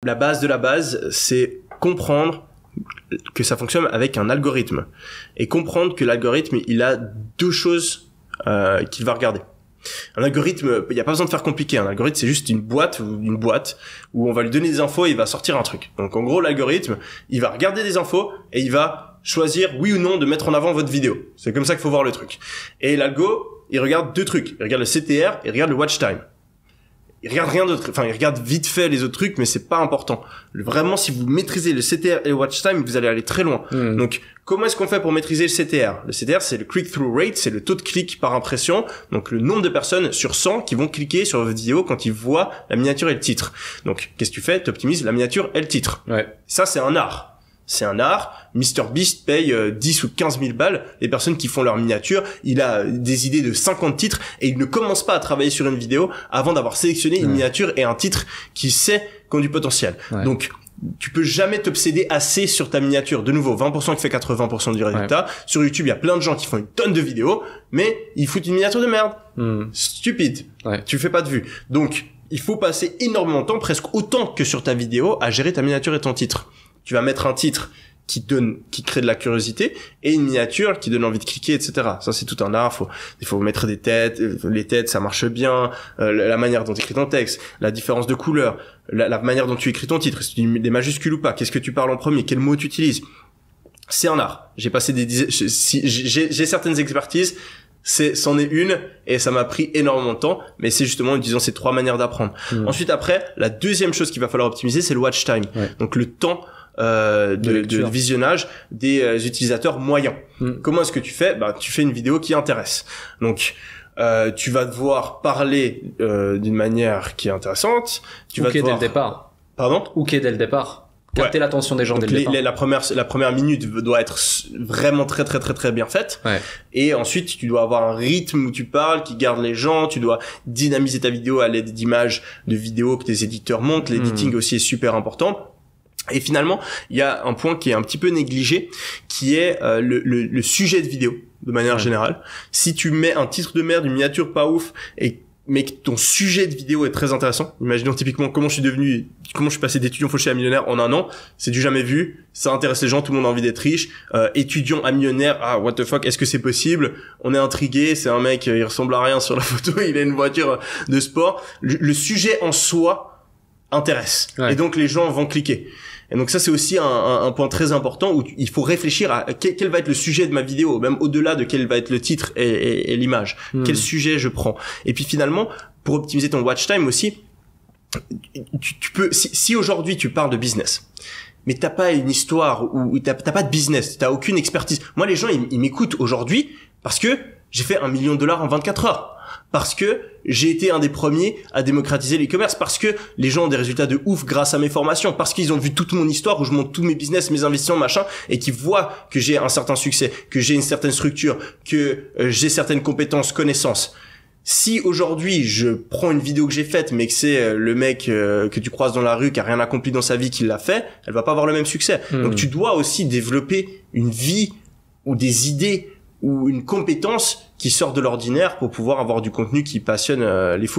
la base de la base, c'est comprendre que ça fonctionne avec un algorithme et comprendre que l'algorithme, il a deux choses qu'il va regarder. Un algorithme, il n'y a pas besoin de faire compliqué. Un algorithme, c'est juste une boîte où on va lui donner des infos et il va sortir un truc. Donc en gros, l'algorithme, il va regarder des infos et il va choisir oui ou non de mettre en avant votre vidéo. C'est comme ça qu'il faut voir le truc. Et l'algo, il regarde deux trucs. Il regarde le CTR et il regarde le watch time. Il regarde rien d'autre, enfin il regarde vite fait les autres trucs, mais c'est pas important. Vraiment, si vous maîtrisez le CTR et le watch time, vous allez aller très loin. Donc comment est-ce qu'on fait pour maîtriser le CTR? Le CTR, c'est le click-through rate, c'est le taux de clic par impression, donc le nombre de personnes sur 100 qui vont cliquer sur votre vidéo quand ils voient la miniature et le titre. Donc qu'est-ce que tu fais? Tu optimises la miniature et le titre. Ça, c'est un art. C'est un art. MrBeast paye 10 ou 15 000 balles les personnes qui font leur miniature. Il a des idées de 50 titres et il ne commence pas à travailler sur une vidéo avant d'avoir sélectionné une miniature et un titre qui sait qu'ont du potentiel. Donc, tu peux jamais t'obséder assez sur ta miniature. De nouveau, 20% qui fait 80% du résultat. Sur YouTube, il y a plein de gens qui font une tonne de vidéos, mais ils foutent une miniature de merde. Stupide. Tu fais pas de vues. Donc, il faut passer énormément de temps, presque autant que sur ta vidéo, à gérer ta miniature et ton titre. Tu vas mettre un titre qui crée de la curiosité et une miniature qui donne envie de cliquer, etc. Ça, c'est tout un art. Il faut mettre des têtes. Les têtes, ça marche bien. La manière dont tu écris ton texte, la différence de couleur, la manière dont tu écris ton titre. Est-ce que tu mets des majuscules ou pas? Qu'est-ce que tu parles en premier? Quels mots tu utilises? C'est un art. J'ai passé j'ai certaines expertises. C'en est une et ça m'a pris énormément de temps, mais c'est justement en utilisant ces trois manières d'apprendre. Ensuite, après, la deuxième chose qu'il va falloir optimiser, c'est le watch time. Donc le temps de visionnage des utilisateurs moyens. Comment est-ce que tu fais? Tu fais une vidéo qui intéresse. Donc tu vas devoir parler d'une manière qui est intéressante. Tu vas devoir... dès le départ. Pardon? Dès le départ. Capter l'attention des gens dès le départ. La première minute doit être vraiment très très très très bien faite. Et ensuite, tu dois avoir un rythme où tu parles, qui garde les gens. Tu dois dynamiser ta vidéo à l'aide d'images de vidéos que tes éditeurs montent. L'editing aussi est super important. Et finalement, il y a un point qui est un petit peu négligé, qui est le sujet de vidéo, de manière générale. Si tu mets un titre de merde, une miniature pas ouf, mais que ton sujet de vidéo est très intéressant. Imaginons typiquement comment je suis passé d'étudiant fauché à millionnaire en un an. C'est du jamais vu. Ça intéresse les gens. Tout le monde a envie d'être riche. Étudiant à millionnaire. Ah, what the fuck. Est-ce que c'est possible? On est intrigué. C'est un mec, il ressemble à rien sur la photo. Il a une voiture de sport. Le sujet en soi intéresse. Et donc, les gens vont cliquer. Et donc ça, c'est aussi un point très important où il faut réfléchir à quel va être le sujet de ma vidéo, même au-delà de quel va être le titre et l'image. Quel sujet je prends. Et puis finalement, pour optimiser ton watch time aussi, tu peux, si aujourd'hui tu parles de business, mais t'as pas une histoire ou t'as pas de business, t'as aucune expertise. Moi, les gens, ils m'écoutent aujourd'hui parce que j'ai fait $1 million en 24 heures. Parce que j'ai été un des premiers à démocratiser l'e-commerce, parce que les gens ont des résultats de ouf grâce à mes formations, parce qu'ils ont vu toute mon histoire où je montre tous mes business, mes investissements, machin, et qui voient que j'ai un certain succès, que j'ai une certaine structure, que j'ai certaines compétences, connaissances. Si aujourd'hui je prends une vidéo que j'ai faite, mais que c'est le mec que tu croises dans la rue qui a rien accompli dans sa vie qui l'a fait, elle va pas avoir le même succès. Donc tu dois aussi développer une vie ou des idées ou une compétence qui sort de l'ordinaire pour pouvoir avoir du contenu qui passionne les foules.